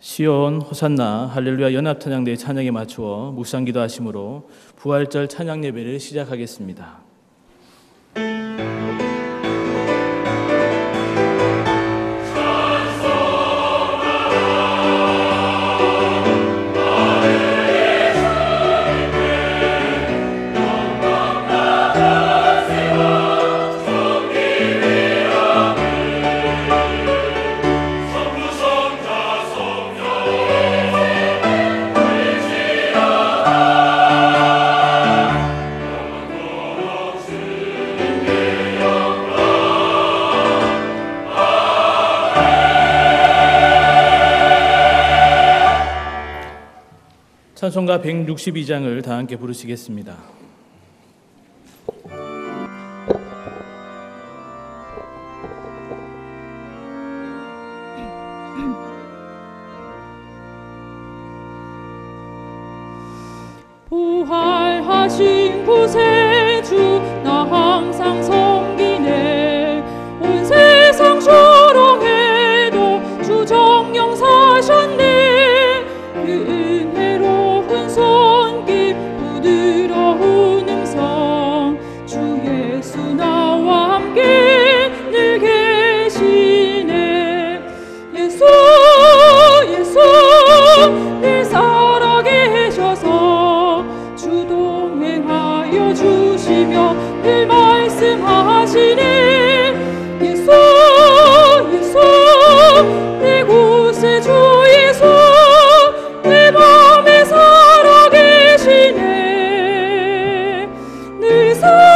시온 호산나 할렐루야 연합찬양대의 찬양에 맞추어 묵상기도 하심으로 부활절 찬양 예배를 시작하겠습니다. 찬송가 162장을 다 함께 부르시겠습니다. 부활하신 구세주 나 항상 섬기네. 온 세상 조롱해도 주 정령 사셨네. 그 은혜로운 손길 부드러운 음성 주 예수 나와 함께 늘 계시네. 예수 늘 살아계셔서 주 동행하여 주시며 늘 말씀하시네. 예수 내 구세주 예수 내 맘에 살아계시네. 늘 살아계시네.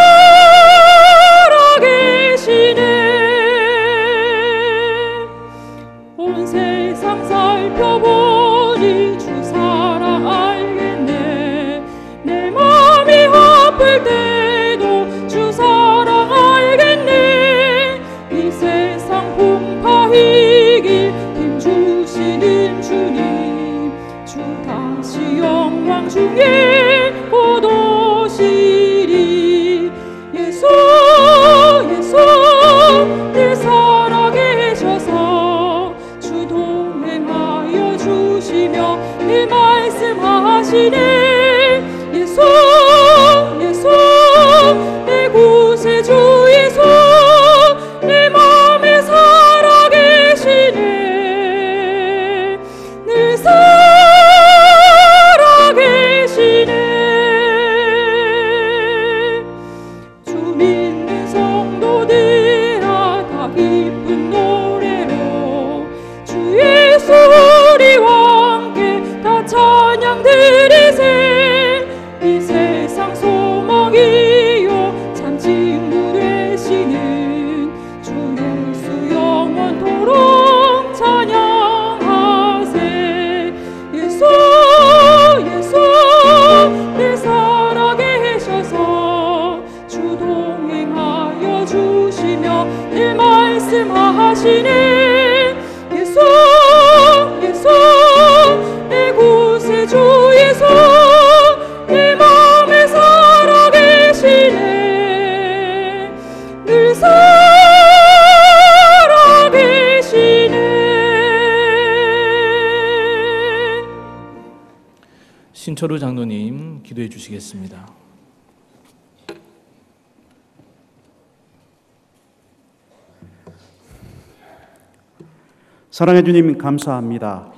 온 세상 살펴보니 주 살아 알겠네. 내 맘이 아플 때도 주 사랑 알겠네. 이 세상 풍파이길 힘 주시는 주님 주 다시 영광 중에 곧 오시리. 예수 늘 살아계셔서 주 동행하여 주시며 늘 말씀하시네. 예수 내 구세주 예수 내 맘에 살아계시네. 늘 살아계시네. 주 믿는 성도들아 다 기쁜 노래로 주 예수 우리와 함께 다 찬양 드리세. 이 세상 소망이요 참 친구 되시는 주 예수 영원토록 찬양하세. 예수 늘 살아계셔서 주 동행하여 주시며 늘 말씀하시네. 예수 내 구세주 예수 내 맘에 살아계시네. 늘 살아계시네. 신철우 장로님 기도해 주시겠습니다. 사랑해 주님 감사합니다.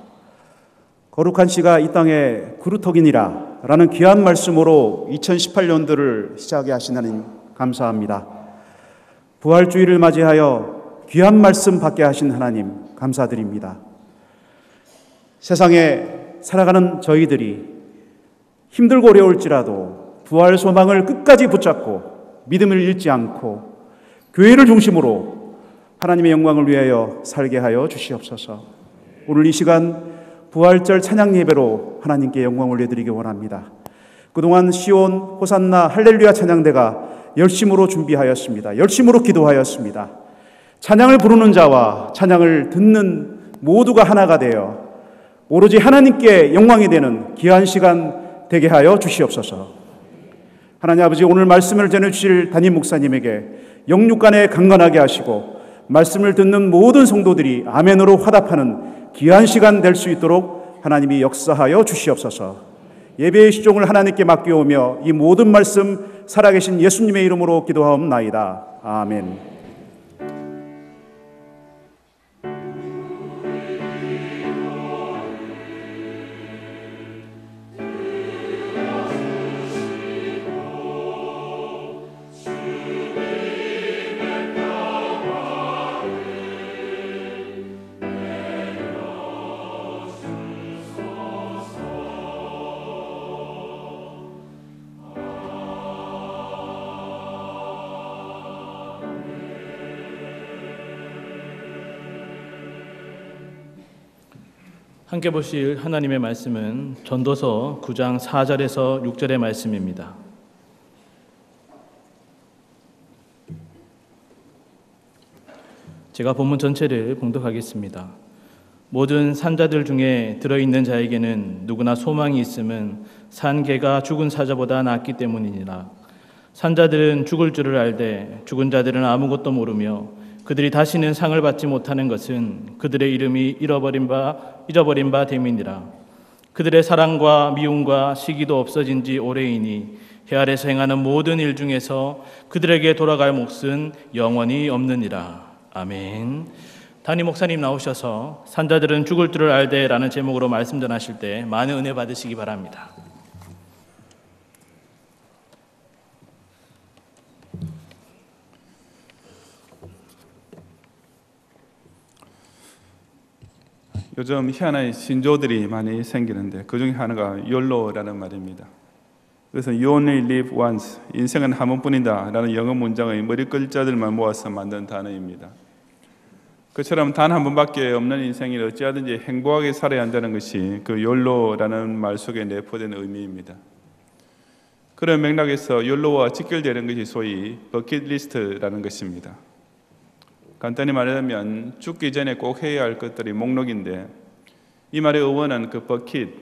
거룩한 씨가 이 땅에 그루터기니라 라는 귀한 말씀으로 2018년도를 시작하게 하신 하나님 감사합니다. 부활주의를 맞이하여 귀한 말씀 받게 하신 하나님 감사드립니다. 세상에 살아가는 저희들이 힘들고 어려울지라도 부활 소망을 끝까지 붙잡고 믿음을 잃지 않고 교회를 중심으로 하나님의 영광을 위하여 살게 하여 주시옵소서. 오늘 이 시간 부활절 찬양 예배로 하나님께 영광 올려드리기 원합니다. 그동안 시온 호산나 할렐루야 찬양대가 열심으로 준비하였습니다. 열심으로 기도하였습니다. 찬양을 부르는 자와 찬양을 듣는 모두가 하나가 되어 오로지 하나님께 영광이 되는 귀한 시간 되게 하여 주시옵소서. 하나님 아버지, 오늘 말씀을 전해주실 담임 목사님에게 영육간에 강건하게 하시고 말씀을 듣는 모든 성도들이 아멘으로 화답하는 귀한 시간 될 수 있도록 하나님이 역사하여 주시옵소서. 예배의 시종을 하나님께 맡겨오며 이 모든 말씀 살아계신 예수님의 이름으로 기도하옵나이다. 아멘. 함께 보실 하나님의 말씀은 전도서 9장 4절에서 6절의 말씀입니다. 제가 본문 전체를 봉독하겠습니다. 모든 산자들 중에 들어있는 자에게는 누구나 소망이 있음은 산 개가 죽은 사자보다 낫기 때문이니라. 산자들은 죽을 줄을 알되 죽은 자들은 아무것도 모르며 그들이 다시는 상을 받지 못하는 것은 그들의 이름이 잊어버린 바 됨이니라. 그들의 사랑과 미움과 시기도 없어진 지 오래이니 해 아래서 행하는 모든 일 중에서 그들에게 돌아갈 몫은 영원히 없느니라. 아멘. 담임 목사님 나오셔서 산자들은 죽을 줄을 알되 라는 제목으로 말씀 전하실 때 많은 은혜 받으시기 바랍니다. 요즘 희한한 신조들이 많이 생기는데 그 중에 하나가 YOLO라는 말입니다. 그래서 You only live once, 인생은 한 번뿐이다 라는 영어 문장의 머리 글자들만 모아서 만든 단어입니다. 그처럼 단 한 번밖에 없는 인생을 어찌하든지 행복하게 살아야 한다는 것이 그 YOLO라는 말 속에 내포된 의미입니다. 그런 맥락에서 YOLO와 직결되는 것이 소위 버킷리스트라는 것입니다. 간단히 말하자면 죽기 전에 꼭 해야 할 것들이 목록인데 이 말의 어원은 그 버킷,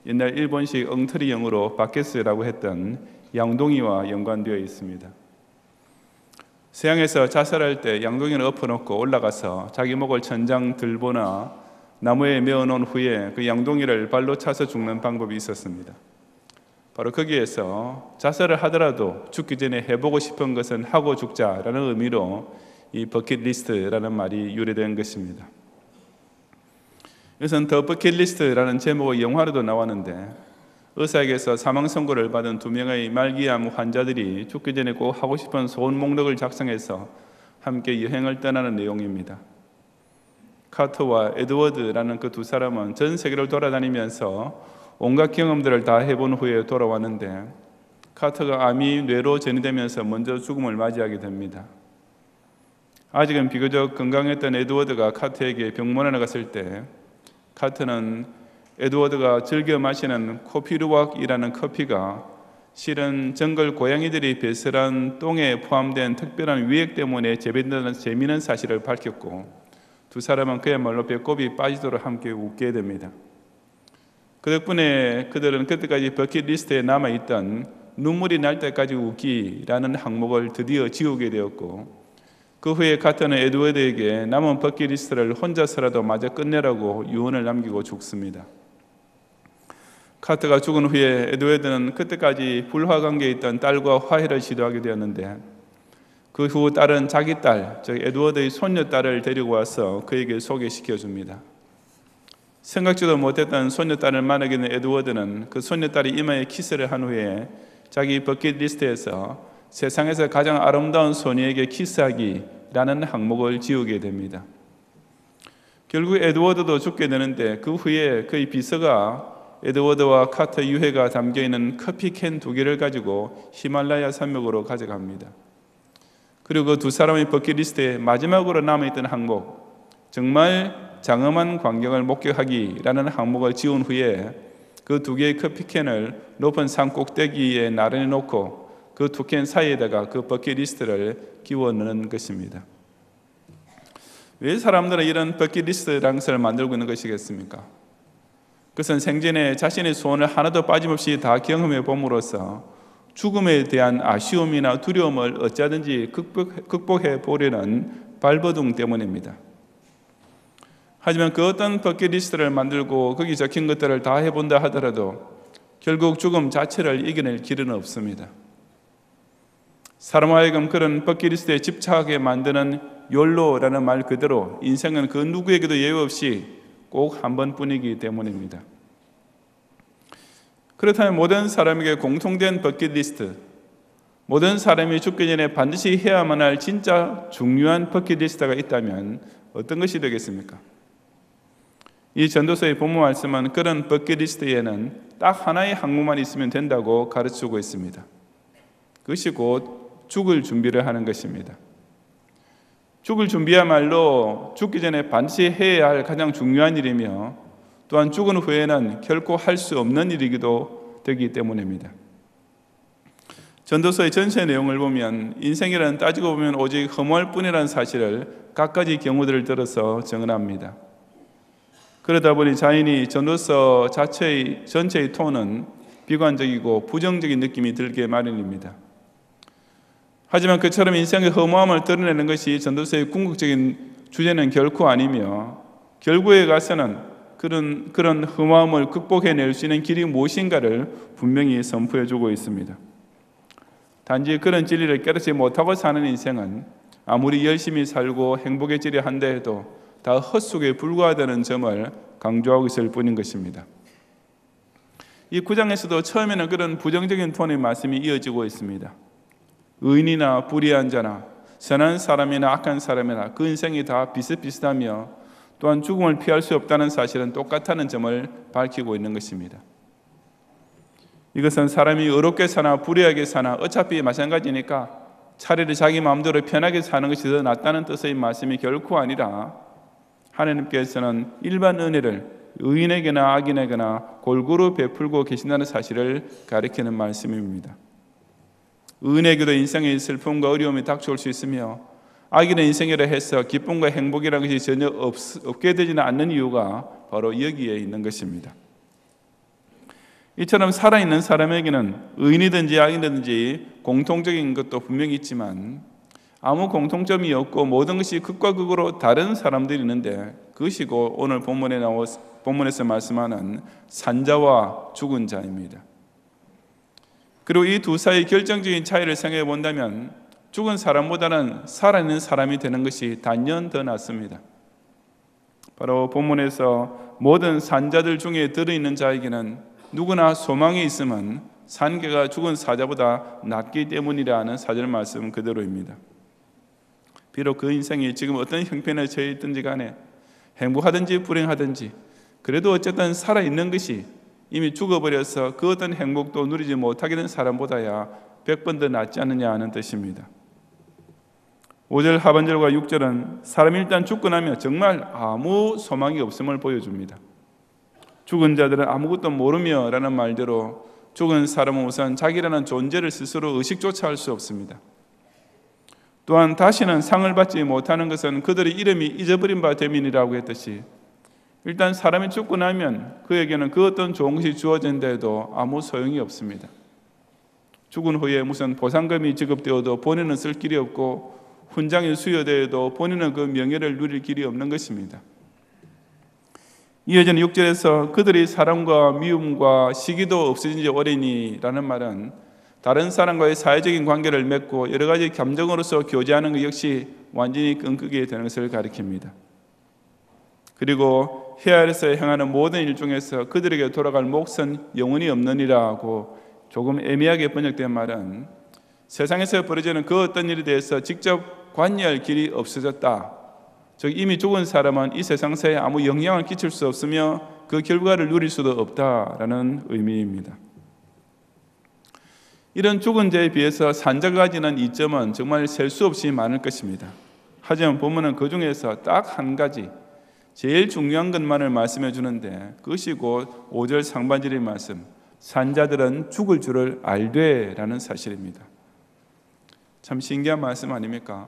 옛날 일본식 엉터리형으로 바켓스라고 했던 양동이와 연관되어 있습니다. 서양에서 자살할 때 양동이를 엎어놓고 올라가서 자기 목을 천장 들보나 나무에 메어놓은 후에 그 양동이를 발로 차서 죽는 방법이 있었습니다. 바로 거기에서 자살을 하더라도 죽기 전에 해보고 싶은 것은 하고 죽자라는 의미로 이 버킷리스트라는 말이 유래된 것입니다. 이것은 더 버킷리스트라는 제목의 영화로도 나왔는데 의사에게서 사망 선고를 받은 2명의 말기암 환자들이 죽기 전에 꼭 하고 싶은 소원 목록을 작성해서 함께 여행을 떠나는 내용입니다. 카터와 에드워드라는 그 두 사람은 전 세계를 돌아다니면서 온갖 경험들을 다 해본 후에 돌아왔는데 카터가 암이 뇌로 전이되면서 먼저 죽음을 맞이하게 됩니다. 아직은 비교적 건강했던 에드워드가 카트에게 병문안에 갔을 때 카트는 에드워드가 즐겨 마시는 코피루왁이라는 커피가 실은 정글 고양이들이 배설한 똥에 포함된 특별한 위액 때문에 재배된다는 재미있는 사실을 밝혔고 두 사람은 그야말로 배꼽이 빠지도록 함께 웃게 됩니다. 그 덕분에 그들은 그때까지 버킷리스트에 남아있던 눈물이 날 때까지 웃기라는 항목을 드디어 지우게 되었고 그 후에 카터는 에드워드에게 남은 버킷리스트를 혼자서라도 마저 끝내라고 유언을 남기고 죽습니다. 카터가 죽은 후에 에드워드는 그때까지 불화관계에 있던 딸과 화해를 시도하게 되었는데 그 후 딸은 자기 딸, 즉 에드워드의 손녀딸을 데리고 와서 그에게 소개시켜줍니다. 생각지도 못했던 손녀딸을 만나게 된 에드워드는 그 손녀딸이 이마에 키스를 한 후에 자기 버킷리스트에서 세상에서 가장 아름다운 소녀에게 키스하기라는 항목을 지우게 됩니다. 결국 에드워드도 죽게 되는데 그 후에 그의 비서가 에드워드와 카터 유해가 담겨있는 커피캔 2개를 가지고 히말라야 산맥으로 가져갑니다. 그리고 그 두 사람의 버킷리스트에 마지막으로 남아있던 항목, 정말 장엄한 광경을 목격하기라는 항목을 지운 후에 그 2개의 커피캔을 높은 산 꼭대기에 나란히 놓고 그 2캔 사이에다가 그 버킷리스트를 끼워 넣는 것입니다. 왜 사람들은 이런 버킷리스트라는 것을 만들고 있는 것이겠습니까? 그것은 생전에 자신의 소원을 하나도 빠짐없이 다 경험해 봄으로써 죽음에 대한 아쉬움이나 두려움을 어찌하든지 극복해 보려는 발버둥 때문입니다. 하지만 그 어떤 버킷리스트를 만들고 거기 적힌 것들을 다 해본다 하더라도 결국 죽음 자체를 이겨낼 길은 없습니다. 사람 하여금 그런 버킷리스트에 집착하게 만드는 욜로라는 말 그대로 인생은 그 누구에게도 예외 없이 꼭 한 번뿐이기 때문입니다. 그렇다면 모든 사람에게 공통된 버킷리스트, 모든 사람이 죽기 전에 반드시 해야만 할 진짜 중요한 버킷리스트가 있다면 어떤 것이 되겠습니까? 이 전도서의 본문 말씀은 그런 버킷리스트에는 딱 하나의 항목만 있으면 된다고 가르치고 있습니다. 그것이 곧 죽을 준비를 하는 것입니다. 죽을 준비야말로 죽기 전에 반드시 해야 할 가장 중요한 일이며 또한 죽은 후에는 결코 할 수 없는 일이기도 되기 때문입니다. 전도서의 전체 내용을 보면 인생이라는 따지고 보면 오직 허무할 뿐이라는 사실을 갖가지 경우들을 들어서 증언합니다. 그러다 보니 자연히 전도서 자체의 전체의 톤은 비관적이고 부정적인 느낌이 들게 마련입니다. 하지만 그처럼 인생의 허무함을 드러내는 것이 전도서의 궁극적인 주제는 결코 아니며 결국에 가서는 그런 허무함을 극복해낼 수 있는 길이 무엇인가를 분명히 선포해주고 있습니다. 단지 그런 진리를 깨닫지 못하고 사는 인생은 아무리 열심히 살고 행복해지려 한다 해도 다 헛속에 불과하다는 점을 강조하고 있을 뿐인 것입니다. 이 9장에서도 처음에는 그런 부정적인 톤의 말씀이 이어지고 있습니다. 의인이나 불의한 자나 선한 사람이나 악한 사람이나 그 인생이 다 비슷비슷하며 또한 죽음을 피할 수 없다는 사실은 똑같다는 점을 밝히고 있는 것입니다. 이것은 사람이 의롭게 사나 불의하게 사나 어차피 마찬가지니까 차라리 자기 마음대로 편하게 사는 것이 더 낫다는 뜻의 말씀이 결코 아니라 하나님께서는 일반 은혜를 의인에게나 악인에게나 골고루 베풀고 계신다는 사실을 가리키는 말씀입니다. 의인에게도 인생의 슬픔과 어려움이 닥쳐올 수 있으며 악인의 인생이라 해서 기쁨과 행복이라는 것이 전혀 없게 되지는 않는 이유가 바로 여기에 있는 것입니다. 이처럼 살아있는 사람에게는 의인이든지 악인이든지 공통적인 것도 분명히 있지만 아무 공통점이 없고 모든 것이 극과 극으로 다른 사람들이 있는데 그것이 곧 오늘 본문에서 말씀하는 산자와 죽은 자입니다. 그리고 이 두 사이의 결정적인 차이를 생각해 본다면 죽은 사람보다는 살아있는 사람이 되는 것이 단연 더 낫습니다. 바로 본문에서 모든 산자들 중에 들어있는 자에게는 누구나 소망이 있으면 산개가 죽은 사자보다 낫기 때문이라는 사절 말씀 그대로입니다. 비록 그 인생이 지금 어떤 형편에 처해 있든지 간에 행복하든지 불행하든지 그래도 어쨌든 살아있는 것이 이미 죽어버려서 그 어떤 행복도 누리지 못하게 된 사람보다야 100번 더 낫지 않느냐 하는 뜻입니다. 5절 하반절과 6절은 사람이 일단 죽고 나면 정말 아무 소망이 없음을 보여줍니다. 죽은 자들은 아무것도 모르며 라는 말대로 죽은 사람은 우선 자기라는 존재를 스스로 의식조차 할 수 없습니다. 또한 다시는 상을 받지 못하는 것은 그들의 이름이 잊어버린 바 됨이라고 했듯이 일단 사람이 죽고 나면 그에게는 그 어떤 좋은 것이 주어진다 해도 아무 소용이 없습니다. 죽은 후에 무슨 보상금이 지급되어도 본인은 쓸 길이 없고 훈장이 수여되어도 본인은 그 명예를 누릴 길이 없는 것입니다. 이어지는 6절에서 그들이 사랑과 미움과 시기도 없어진 지 오래니라는 말은 다른 사람과의 사회적인 관계를 맺고 여러 가지 감정으로서 교제하는 것 역시 완전히 끈끄게 되는 것을 가리킵니다. 그리고 헤아려서 행하는 모든 일 중에서 그들에게 돌아갈 몫은 영원히 없느니라고 조금 애매하게 번역된 말은 세상에서 벌어지는 그 어떤 일에 대해서 직접 관여할 길이 없어졌다. 즉 이미 죽은 사람은 이 세상사에 아무 영향을 끼칠 수 없으며 그 결과를 누릴 수도 없다라는 의미입니다. 이런 죽은 자에 비해서 산자가 가지는 이점은 정말 셀 수 없이 많을 것입니다. 하지만 본문은 그 중에서 딱 한 가지 제일 중요한 것만을 말씀해 주는데 그것이 곧 5절 상반절의 말씀 산자들은 죽을 줄을 알되 라는 사실입니다. 참 신기한 말씀 아닙니까?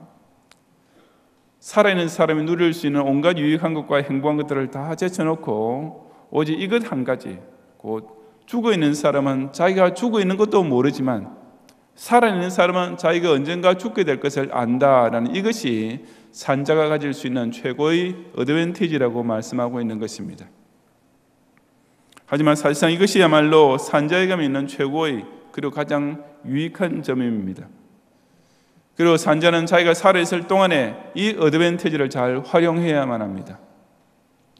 살아있는 사람이 누릴 수 있는 온갖 유익한 것과 행복한 것들을 다 제쳐놓고 오직 이것 한 가지 곧 죽어있는 사람은 자기가 죽어있는 것도 모르지만 살아있는 사람은 자기가 언젠가 죽게 될 것을 안다라는 이것이 산자가 가질 수 있는 최고의 어드밴티지라고 말씀하고 있는 것입니다. 하지만 사실상 이것이야말로 산자에게 있는 최고의 그리고 가장 유익한 점입니다. 그리고 산자는 자기가 살아있을 동안에 이 어드밴티지를 잘 활용해야만 합니다.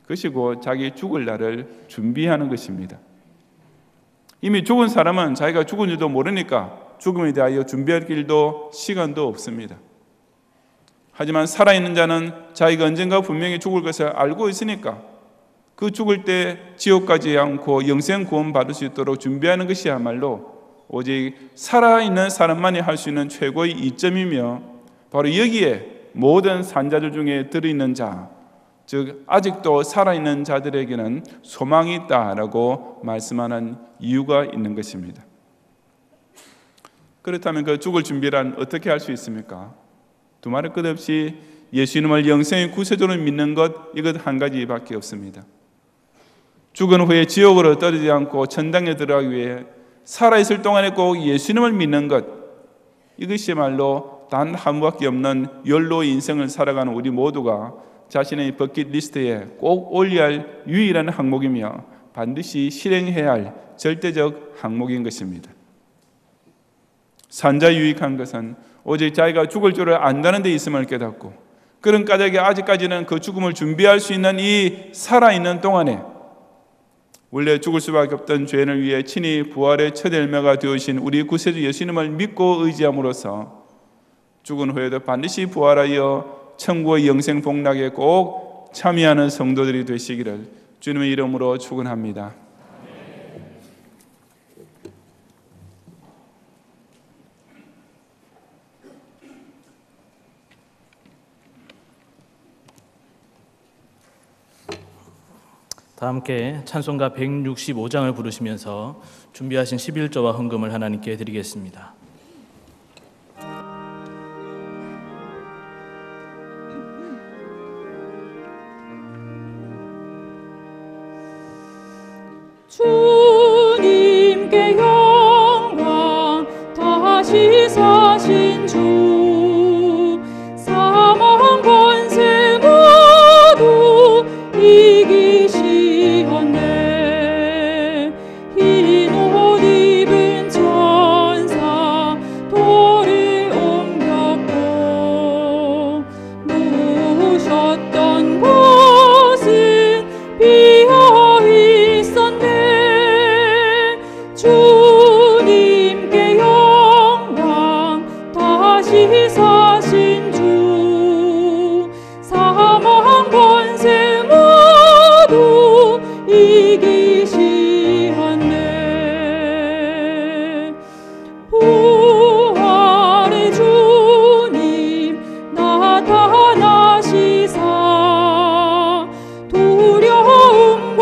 그것이 곧 자기 죽을 날을 준비하는 것입니다. 이미 죽은 사람은 자기가 죽은 줄도 모르니까 죽음에 대하여 준비할 길도 시간도 없습니다. 하지만 살아있는 자는 자기가 언젠가 분명히 죽을 것을 알고 있으니까 그 죽을 때 지옥 가지 않고 영생 구원 받을 수 있도록 준비하는 것이야말로 오직 살아있는 사람만이 할 수 있는 최고의 이점이며, 바로 여기에 모든 산자들 중에 들어있는 자, 즉 아직도 살아있는 자들에게는 소망이 있다라고 말씀하는 이유가 있는 것입니다. 그렇다면 그 죽을 준비란 어떻게 할 수 있습니까? 두말할 것 없이 예수님을 영생의 구세주로 믿는 것, 이것 한 가지밖에 없습니다. 죽은 후에 지옥으로 떨어지지 않고 천당에 들어가기 위해 살아있을 동안에 꼭 예수님을 믿는 것, 이것이야말로 단 한 번밖에 없는 욜로 인생을 살아가는 우리 모두가 자신의 버킷리스트에 꼭 올려야 할 유일한 항목이며 반드시 실행해야 할 절대적 항목인 것입니다. 산자 유익한 것은 오직 자기가 죽을 줄을 안다는 데 있음을 깨닫고, 그런 까닭에 아직까지는 그 죽음을 준비할 수 있는 이 살아있는 동안에 원래 죽을 수밖에 없던 죄인을 위해 친히 부활의 첫 열매가 되어신 우리 구세주 예수님을 믿고 의지함으로써 죽은 후에도 반드시 부활하여 천국의 영생 복락에 꼭 참여하는 성도들이 되시기를 주님의 이름으로 축원합니다. 다 함께 찬송가 165장을 부르시면서 준비하신 11조와 헌금을 하나님께 드리겠습니다. 주님께 영광, 다시 사신 주, 사망 권세 모두 이기시었네. 흰 옷 입은 천사 돌을 옮겼고, 누우셨던 곳은 비어 있었네. 주님께 영광, 다시 사신 주, 사망 권세 모두 이기시었네. 부활의 주님 나타나시사 두려움과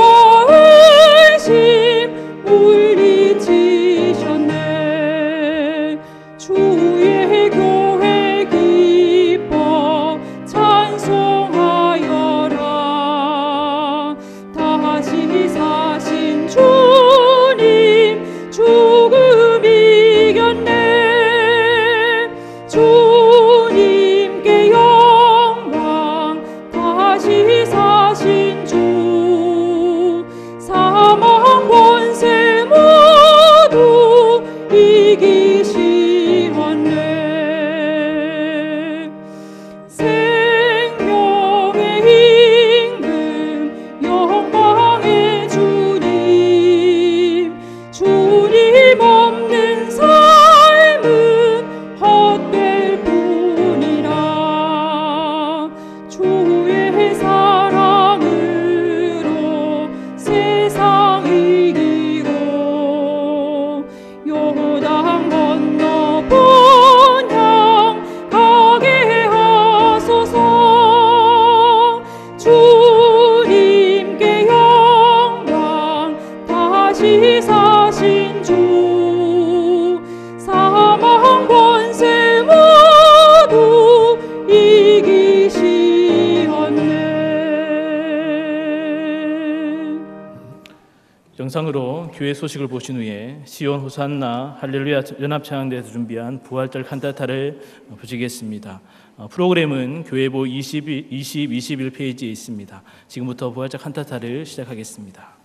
영상으로 교회 소식을 보신 후에 시온 호산나 할렐루야 연합찬양대에서 준비한 부활절 칸타타를 보시겠습니다. 프로그램은 교회보 21페이지에 있습니다. 지금부터 부활절 칸타타를 시작하겠습니다.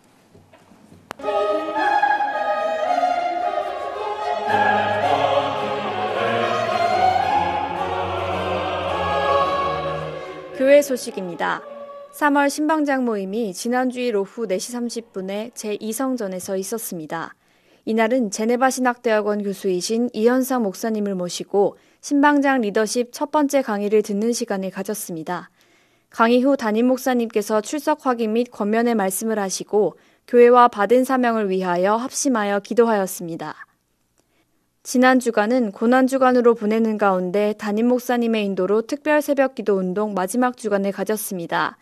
교회 소식입니다. 3월 신방장 모임이 지난주일 오후 4시 30분에 제2성전에서 있었습니다. 이날은 제네바 신학대학원 교수이신 이현상 목사님을 모시고 신방장 리더십 첫 번째 강의를 듣는 시간을 가졌습니다. 강의 후 담임 목사님께서 출석 확인 및 권면의 말씀을 하시고 교회와 받은 사명을 위하여 합심하여 기도하였습니다. 지난 주간은 고난주간으로 보내는 가운데 담임 목사님의 인도로 특별 새벽기도 운동 마지막 주간을 가졌습니다.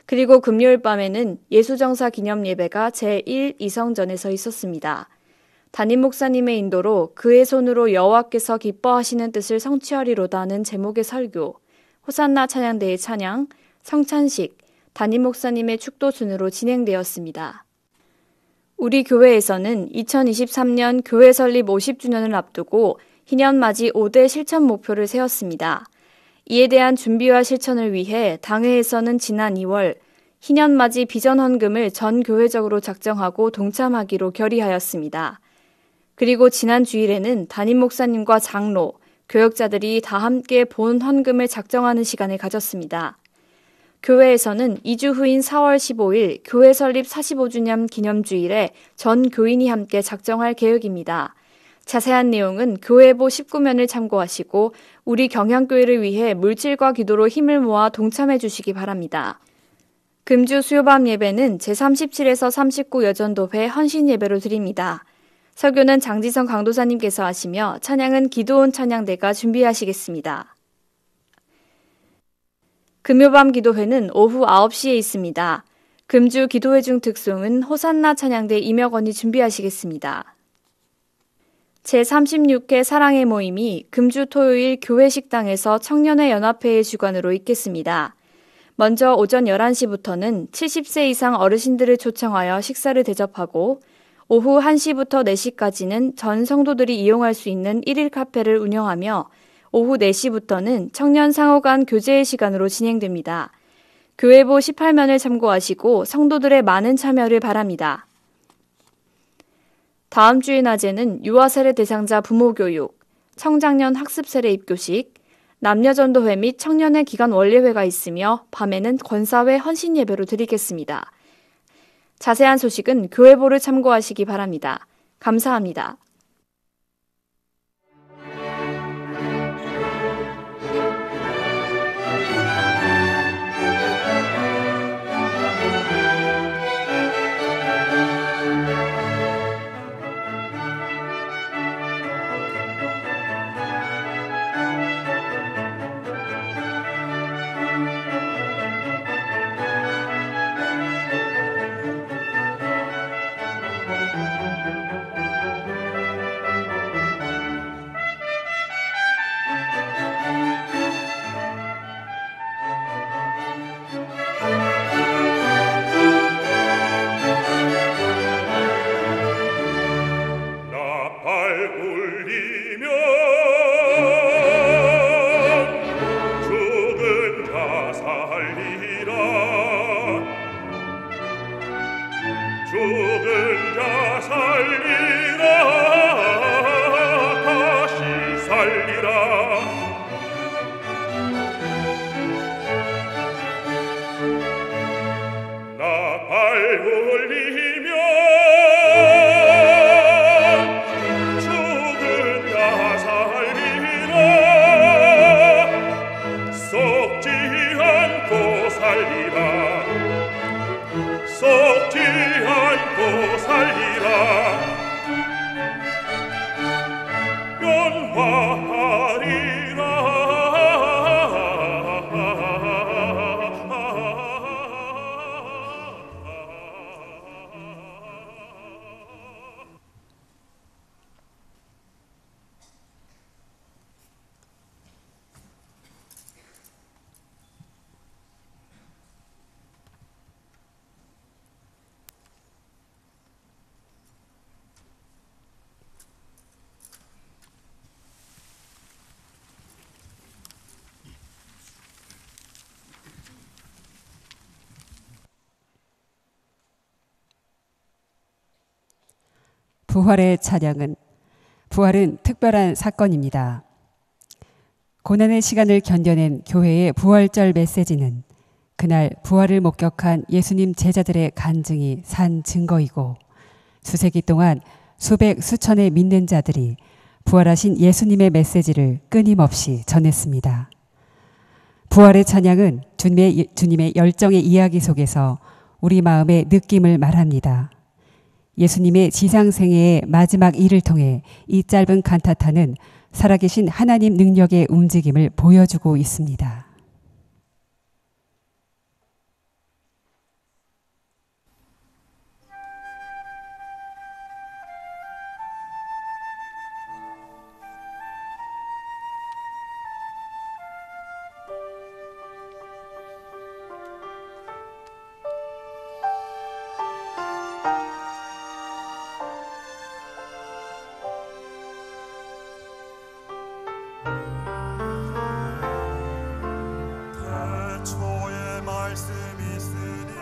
그리고 금요일 밤에는 예수정사 기념 예배가 제1 이성전에서 있었습니다. 담임 목사님의 인도로 그의 손으로 여호와께서 기뻐하시는 뜻을 성취하리로다는 제목의 설교, 호산나 찬양대의 찬양, 성찬식, 담임 목사님의 축도 순으로 진행되었습니다. 우리 교회에서는 2023년 교회 설립 50주년을 앞두고 희년맞이 5대 실천 목표를 세웠습니다. 이에 대한 준비와 실천을 위해 당회에서는 지난 2월 희년맞이 비전 헌금을 전 교회적으로 작정하고 동참하기로 결의하였습니다. 그리고 지난 주일에는 담임 목사님과 장로, 교역자들이 다 함께 본 헌금을 작정하는 시간을 가졌습니다. 교회에서는 2주 후인 4월 15일 교회 설립 45주년 기념주일에 전 교인이 함께 작정할 계획입니다. 자세한 내용은 교회보 19면을 참고하시고 우리 경향교회를 위해 물질과 기도로 힘을 모아 동참해 주시기 바랍니다. 금주 수요밤 예배는 제37에서 39 여전도회 헌신 예배로 드립니다. 설교는 장지성 강도사님께서 하시며 찬양은 기도원 찬양대가 준비하시겠습니다. 금요밤 기도회는 오후 9시에 있습니다. 금주 기도회 중 특송은 호산나 찬양대 임혁원이 준비하시겠습니다. 제36회 사랑의 모임이 금주 토요일 교회 식당에서 청년의 연합회의 주관으로 있겠습니다. 먼저 오전 11시부터는 70세 이상 어르신들을 초청하여 식사를 대접하고 오후 1시부터 4시까지는 전 성도들이 이용할 수 있는 1일 카페를 운영하며 오후 4시부터는 청년 상호 간 교제의 시간으로 진행됩니다. 교회보 18면을 참고하시고 성도들의 많은 참여를 바랍니다. 다음 주의 낮에는 유아세례 대상자 부모교육, 청장년 학습세례 입교식, 남녀전도회 및 청년의 기간 원례회가 있으며 밤에는 권사회 헌신예배로 드리겠습니다. 자세한 소식은 교회보를 참고하시기 바랍니다. 감사합니다. 부활의 찬양은 부활은 특별한 사건입니다. 고난의 시간을 견뎌낸 교회의 부활절 메시지는 그날 부활을 목격한 예수님 제자들의 간증이 산 증거이고 수세기 동안 수백 수천의 믿는 자들이 부활하신 예수님의 메시지를 끊임없이 전했습니다. 부활의 찬양은 주님의 열정의 이야기 속에서 우리 마음의 느낌을 말합니다. 예수님의 지상생애의 마지막 일을 통해 이 짧은 칸타타는 살아계신 하나님 능력의 움직임을 보여주고 있습니다. 태초에 말씀이 있으니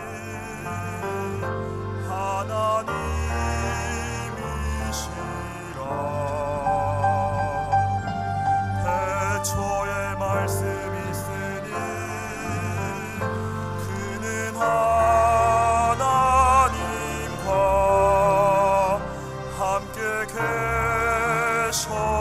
하나님이시라. 태초에 말씀이 있으니 그는 하나님과 함께 계셨더라.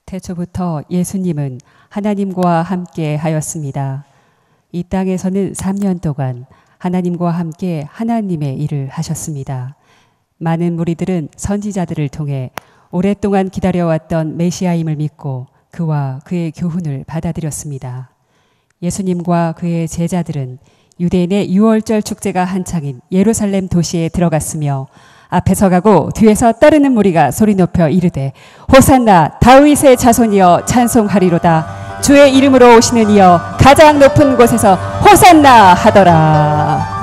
태초부터 예수님은 하나님과 함께 하였습니다. 이 땅에서는 3년 동안 하나님과 함께 하나님의 일을 하셨습니다. 많은 무리들은 선지자들을 통해 오랫동안 기다려왔던 메시아임을 믿고 그와 그의 교훈을 받아들였습니다. 예수님과 그의 제자들은 유대인의 유월절 축제가 한창인 예루살렘 도시에 들어갔으며 앞에서 가고 뒤에서 따르는 무리가 소리 높여 이르되 호산나 다윗의 자손이여 찬송하리로다. 주의 이름으로 오시는 이여 가장 높은 곳에서 호산나 하더라.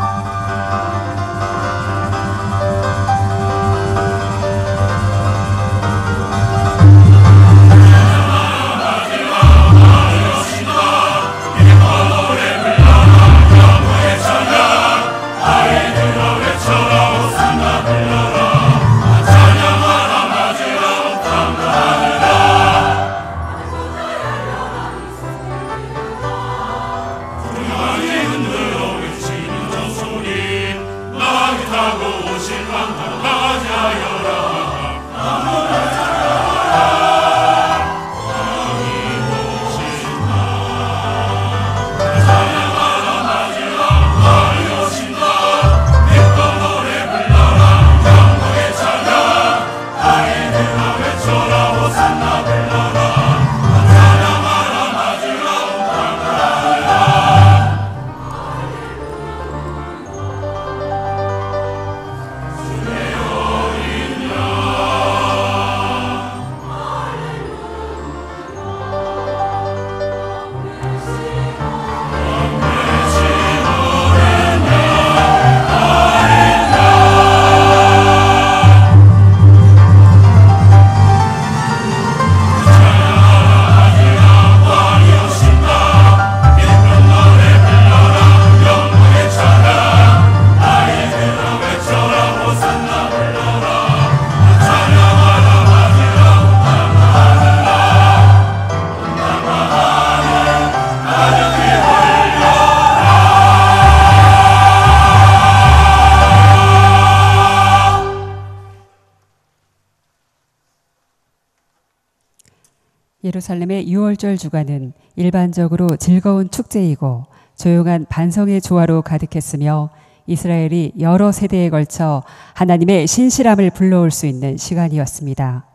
예루살렘의 6월절 주간은 일반적으로 즐거운 축제이고 조용한 반성의 조화로 가득했으며 이스라엘이 여러 세대에 걸쳐 하나님의 신실함을 불러올 수 있는 시간이었습니다.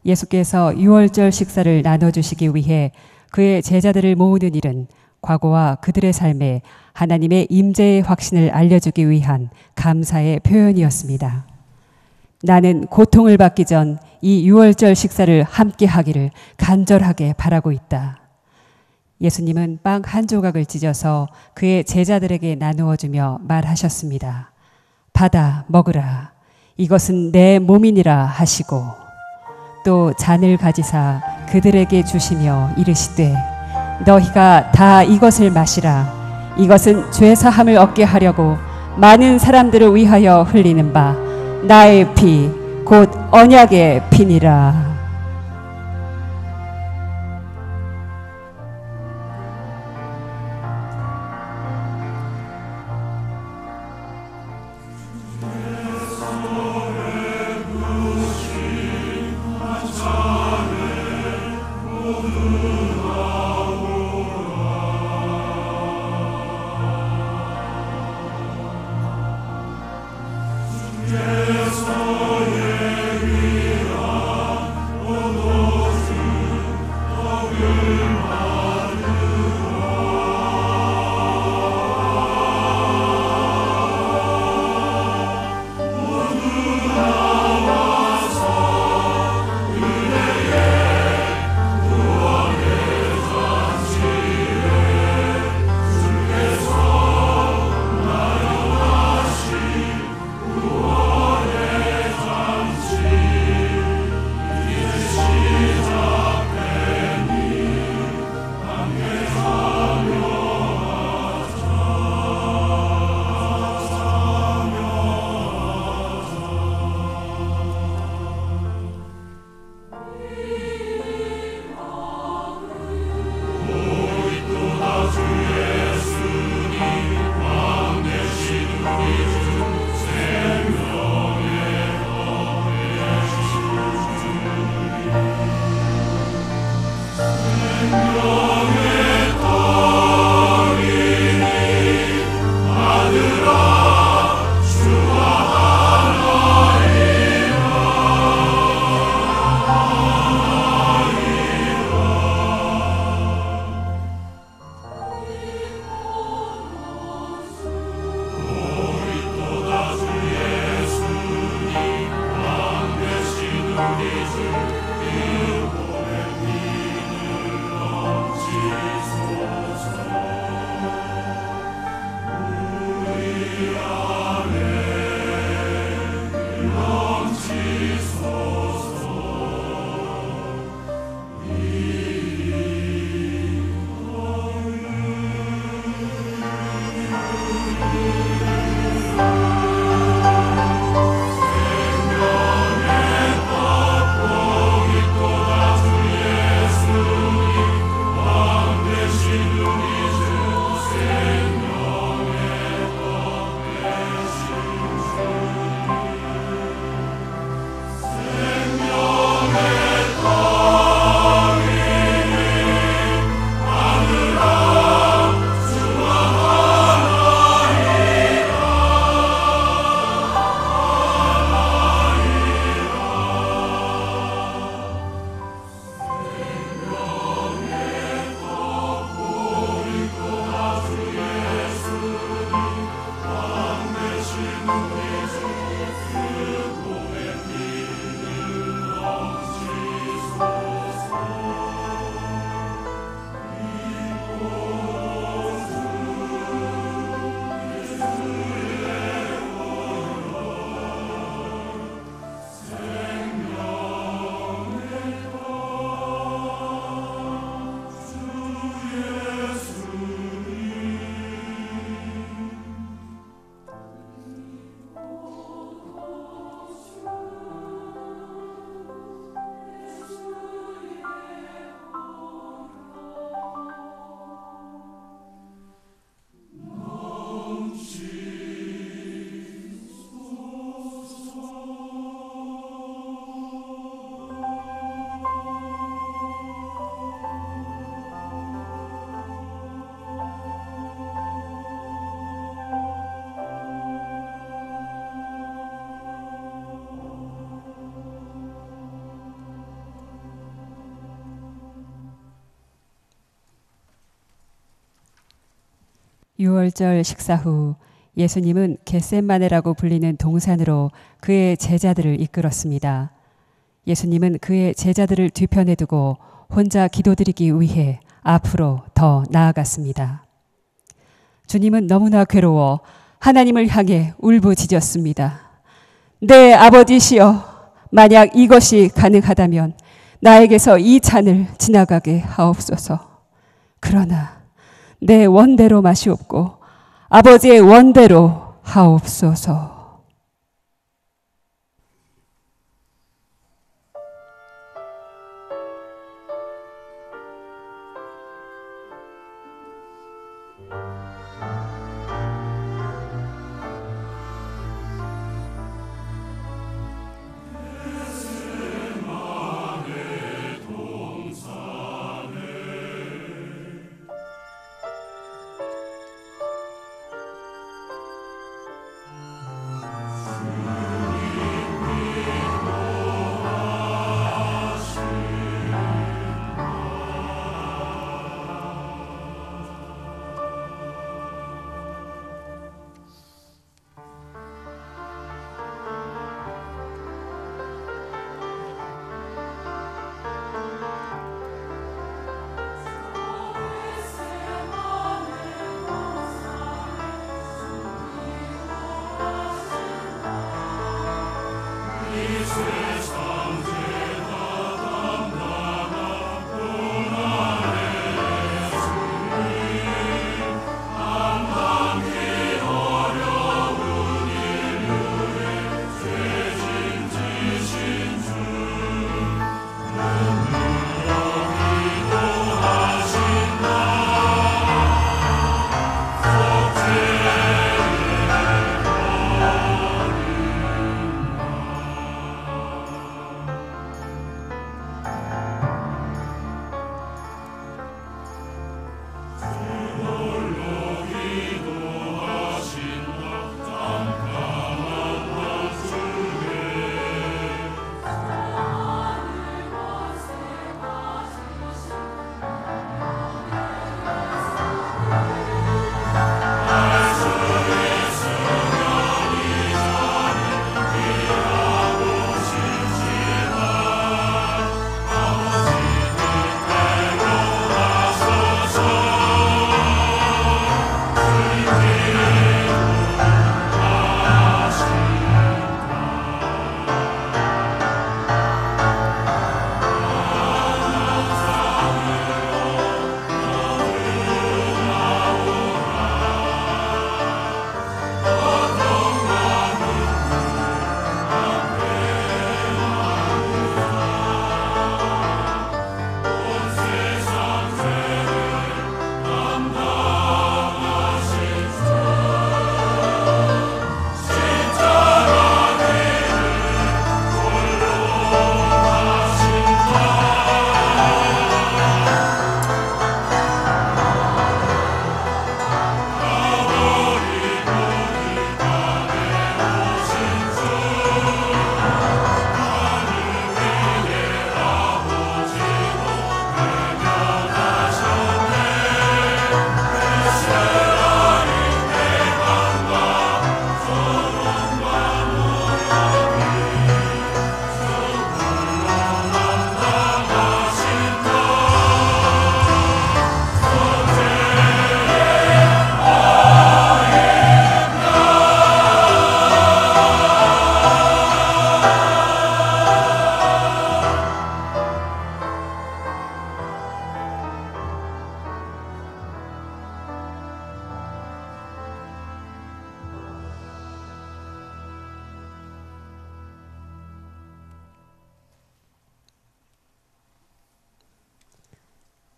예수께서 6월절 식사를 나눠주시기 위해 그의 제자들을 모으는 일은 과거와 그들의 삶에 하나님의 임재의 확신을 알려주기 위한 감사의 표현이었습니다. 나는 고통을 받기 전 이 6월절 식사를 함께 하기를 간절하게 바라고 있다. 예수님은 빵 한 조각을 찢어서 그의 제자들에게 나누어 주며 말하셨습니다. 받아 먹으라. 이것은 내 몸이니라 하시고 또 잔을 가지사 그들에게 주시며 이르시되 너희가 다 이것을 마시라. 이것은 죄사함을 얻게 하려고 많은 사람들을 위하여 흘리는 바 나의 피 곧 언약의 피니라. 유월절 식사 후 예수님은 겟셋마네라고 불리는 동산으로 그의 제자들을 이끌었습니다. 예수님은 그의 제자들을 뒤편에 두고 혼자 기도드리기 위해 앞으로 더 나아갔습니다. 주님은 너무나 괴로워 하나님을 향해 울부짖었습니다. 내 아버지시여, 만약 이것이 가능하다면 나에게서 이 잔을 지나가게 하옵소서. 그러나 내 원대로 마시옵고 아버지의 원대로 하옵소서.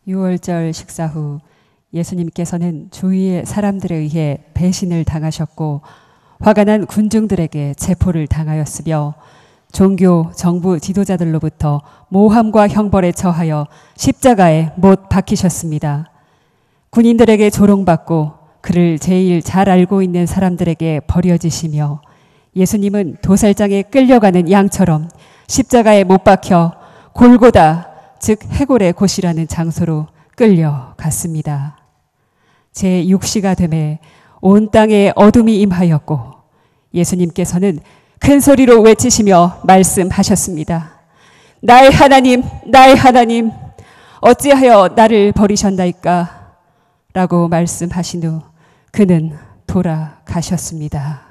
유월절 식사 후 예수님께서는 주위의 사람들에 의해 배신을 당하셨고 화가 난 군중들에게 체포를 당하였으며 종교, 정부 지도자들로부터 모함과 형벌에 처하여 십자가에 못 박히셨습니다. 군인들에게 조롱받고 그를 제일 잘 알고 있는 사람들에게 버려지시며 예수님은 도살장에 끌려가는 양처럼 십자가에 못 박혀 골고다, 즉 해골의 곳이라는 장소로 끌려갔습니다. 제6시가 되매 온 땅에 어둠이 임하였고 예수님께서는 큰 소리로 외치시며 말씀하셨습니다. 나의 하나님, 나의 하나님, 어찌하여 나를 버리셨나이까? 라고 말씀하신 후 그는 돌아가셨습니다.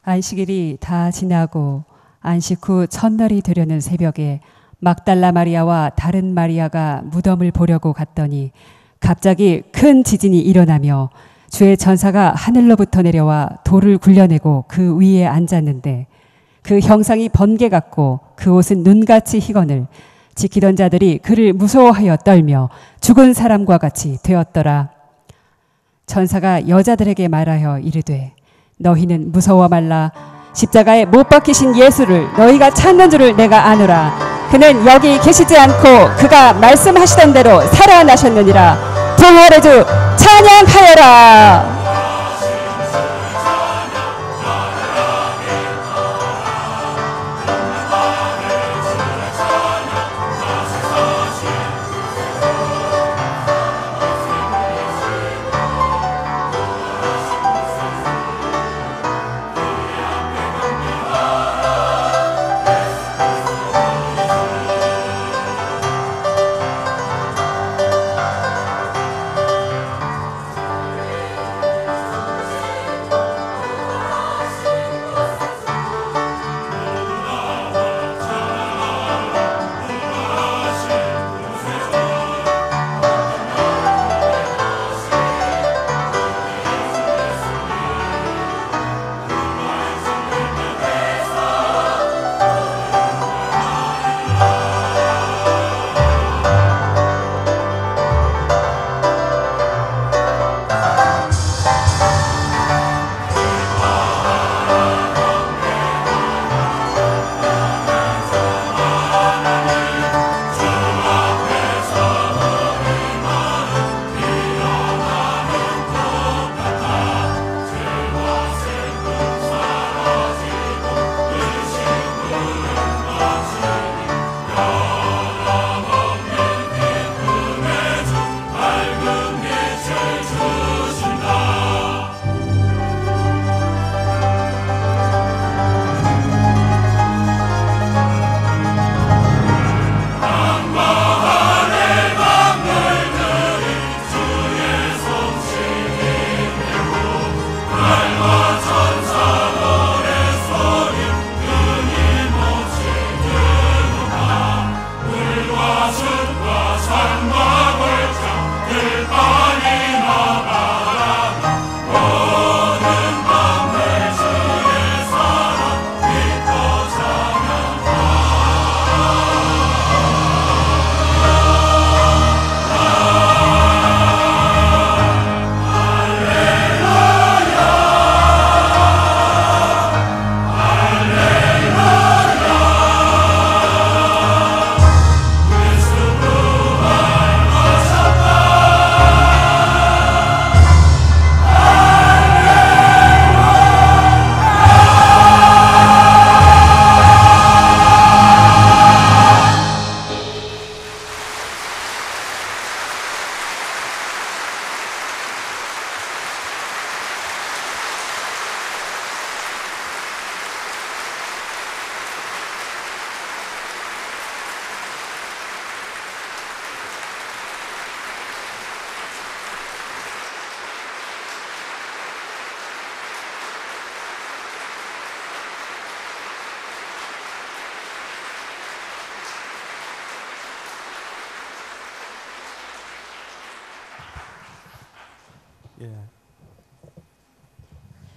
안식일이 다 지나고 안식 후 첫날이 되려는 새벽에 막달라 마리아와 다른 마리아가 무덤을 보려고 갔더니 갑자기 큰 지진이 일어나며 주의 천사가 하늘로부터 내려와 돌을 굴려내고 그 위에 앉았는데 그 형상이 번개 같고 그 옷은 눈같이 희거늘 지키던 자들이 그를 무서워하여 떨며 죽은 사람과 같이 되었더라. 천사가 여자들에게 말하여 이르되 너희는 무서워 말라. 십자가에 못 박히신 예수를 너희가 찾는 줄을 내가 아노라. 그는 여기 계시지 않고 그가 말씀하시던 대로 살아나셨느니라. 부활의 주 찬양하여라.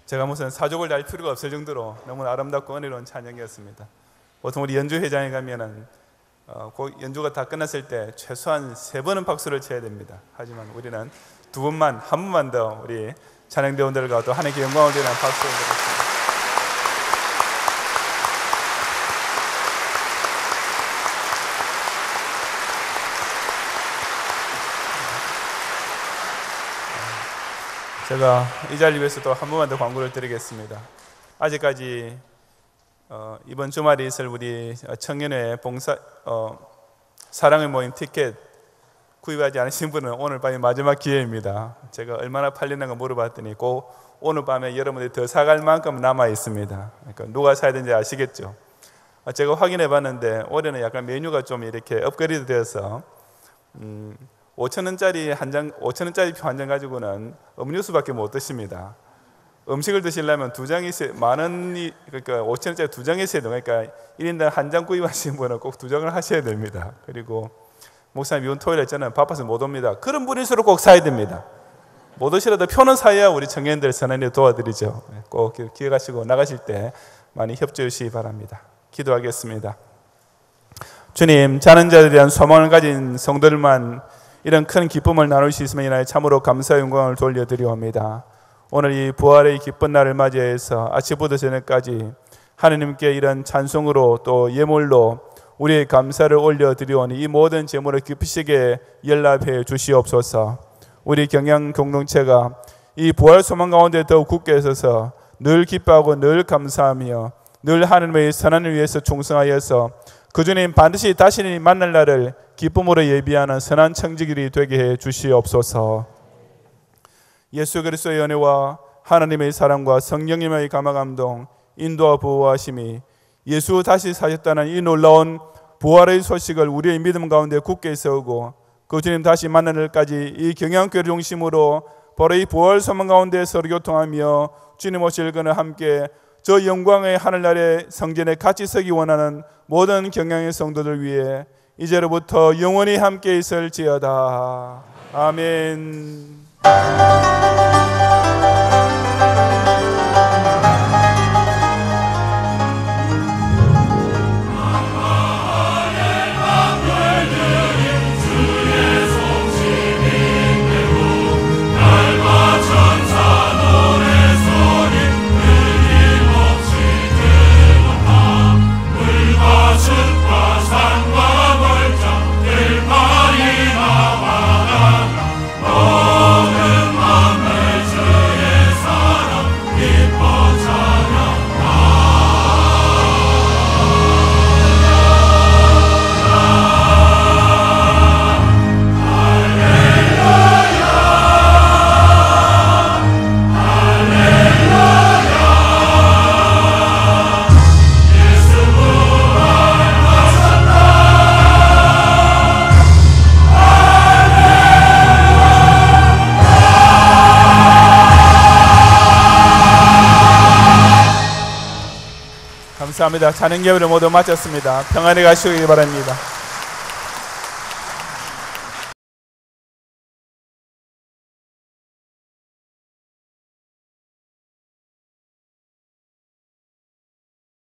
제가 무슨 사족을 날 필요가 없을 정도로 너무나 아름답고 은혜로운 찬양이었습니다. 보통 우리 연주 회장에 가면은 그 연주가 다 끝났을 때 최소한 3번은 박수를 쳐야 됩니다. 하지만 우리는 한 번만 더 우리 찬양대원들과 또 하나님께 영광을 드리는 박수를 드리겠습니다. 제가 이 자리를 위해서 또 한 번만 더 광고를 드리겠습니다. 아직까지 이번 주말에 있을 우리 청년회 사랑의 모임 티켓 구입하지 않으신 분은 오늘 밤이 마지막 기회입니다. 제가 얼마나 팔리는가 물어봤더니 꼭 오늘 밤에 여러분들이 더 사갈 만큼 남아 있습니다. 그러니까 누가 사야 되는지 아시겠죠? 제가 확인해 봤는데 올해는 약간 메뉴가 좀 이렇게 업그레이드 되어서 5,000원짜리 표 한 장 가지고는 음료수밖에 못 드십니다. 음식을 드시려면 2장이 만원이 그러니까 5,000원짜리 2장이 있어야 돼요. 그러니까 1인당 한 장 구입하시는 분은 꼭 2장을 하셔야 됩니다. 그리고 목사님 이번 토요일에 저는 바빠서 못 옵니다. 그런 분일수록 꼭 사야 됩니다. 못 오시라도 표는 사야 우리 청년들 선언에 도와드리죠. 꼭 기억하시고 나가실 때 많이 협조해 주시기 바랍니다. 기도하겠습니다. 주님, 자는 자들에 대한 소망을 가진 성도들만 이런 큰 기쁨을 나눌 수 있으면 이날 참으로 감사의 영광을 돌려드리옵니다. 오늘 이 부활의 기쁜 날을 맞이해서 아침부터 저녁까지 하느님께 이런 찬송으로 또 예물로 우리의 감사를 올려드리오니 이 모든 제물을 기쁘시게 연락해 주시옵소서. 우리 경양 공동체가 이 부활 소망 가운데 더욱 굳게 서서 늘 기뻐하고 늘 감사하며 늘 하느님의 선한을 위해서 충성하여서 그 주님 반드시 다시 만날 날을 기쁨으로 예비하는 선한 청지기들이 되게 해 주시옵소서. 예수 그리스도의 은혜와 하나님의 사랑과 성령님의 감화감동, 인도와 보호하심이 예수 다시 사셨다는 이 놀라운 부활의 소식을 우리의 믿음 가운데 굳게 세우고 그 주님 다시 만날 날까지 이 경양교회 중심으로 바로 이 부활 소망 가운데 서로 교통하며 주님 오실 그날 함께 저 영광의 하늘나라의 성전에 같이 서기 원하는 모든 경양의 성도들 위해 이제로부터 영원히 함께 있을지어다. 아멘. 감사합니다. 찬양 예배를 모두 마쳤습니다. 평안히 가시기 바랍니다.